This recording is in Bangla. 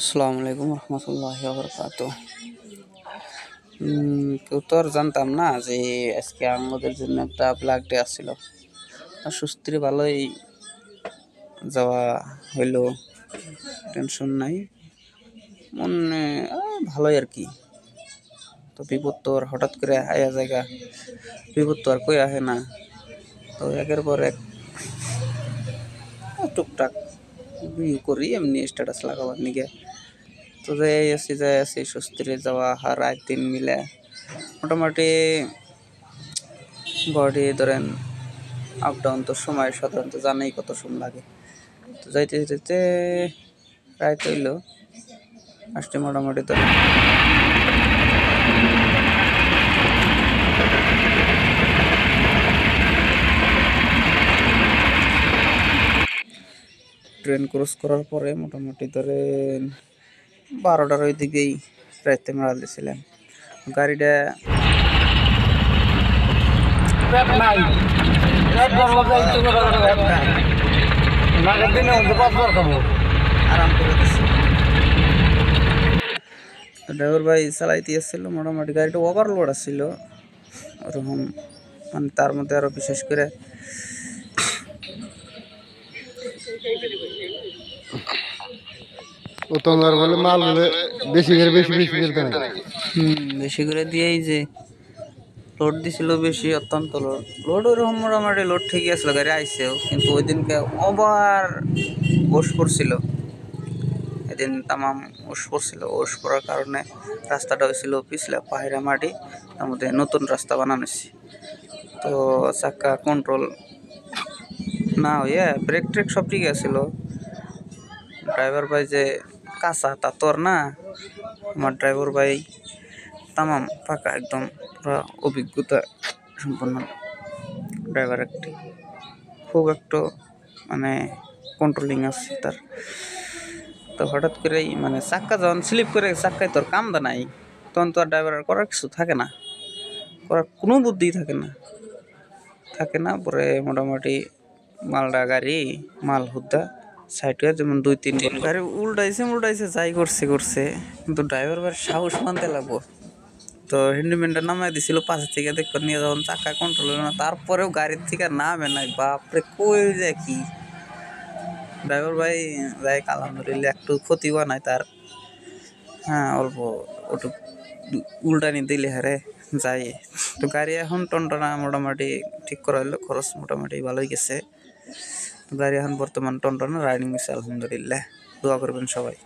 আসসালামু আলাইকুম রহমতুল্লাহি ওয়া বারাকাতুহু। কেউ তো আর জানতাম না যে আজকে আমাদের জন্য একটা ব্ল্যাক ডে আসছিল। সুস্থির ভালোই যাওয়া হইলো, টেনশন নাই, মনে ভালোই আর কি। তো বিপদ তো আর হঠাৎ করে আয়া জায়গা, বিপদ তো আর কই আহে না। তো একের পর এক টুকটাক ভিউ করি, এমনি স্ট্যাটাস লাগাবার নিগে। তো যাই আছি সুস্থিরে যাওয়া আর রাত দিন মিলে মোটামুটি বডি ধরেন আপ ডাউন তো সময় সাধারণত জানাই কত সময় লাগে। তো যাইতে যেতে রাত হইল আসতে মোটামুটি ধরেন ট্রেন ক্রস করার পরে মোটামুটি ধরেন 12টার ওই দিকেই রাইতে মারা দিয়েছিলাম গাড়িটা। আরাম করে দিচ্ছে ড্রাইভার ভাই চালাইতে আসছিল, মোটামুটি গাড়িটা ওভারলোড আসছিল ওরকম, মানে তার মধ্যে আরো বিশেষ করে বেশি করে দিয়েই যে লোড দিছিল বেশি, অত্যন্ত লোড ওরকম মোটামুটি লোড ঠিকই আসলো, গাড়ি আইসেও, কিন্তু ওই দিনকে ওভার ওস পড়ছিল, এদিন তামাম ওস পড়ছিল। ওস পড়ার কারণে রাস্তাটা হয়েছিল পিছলা পাহাড়া মাটি, তার মধ্যে নতুন রাস্তা বানানো হয়েছে। তো চাক্কা কন্ট্রোল না হইয়া ব্রেক ট্রেক সব ঠিক আছিল। ড্রাইভার ভাই যে কাঁচা তা তোর না, আমার ড্রাইভার ভাই তামাম ফাঁকা, একদম পুরা অভিজ্ঞতা সম্পন্ন ড্রাইভার, একটি খুব একটু মানে কন্ট্রোলিং আছে তার। তো হঠাৎ করেই মানে চাক্কা যখন স্লিপ করে, চাক্কায় তোর কামদা নাই, তখন তো আর ড্রাইভারের করার কিছু থাকে না, করার কোনো বুদ্ধি থাকে না। পরে মোটামুটি মালডা গাড়ি মাল হুদ্দা সাইড হয়ে যেমন 2-3 গাড়ি উল্টাইছে যাই করছে, কিন্তু ড্রাইভার ভাই সাহস মানতে লাগবো। তো হ্যান্ডিম্যানটা নামাই দিছিল পাশে থেকে, দেখবার নিয়ে যখন চাক্কা কন্ট্রোল হলো না, তারপরেও গাড়ির থেকে নামে নাই। বাপরে কই যায় কি ড্রাইভার ভাই যাই, আলহামদুলিল্লাহ একটু ক্ষতি নাই তার, হ্যাঁ অল্প ওটু উল্টানি দিলে হারে যাই। তো গাড়ি এখন টনটনা মোটামুটি ঠিক করা হলো, খরচ মোটামুটি ভালোই গেছে। গাড়ি এখন বর্তমান টনটনা রাইডিং হয়েছে আলহামদুলিল্লাহ। দোয়া করবেন সবাই।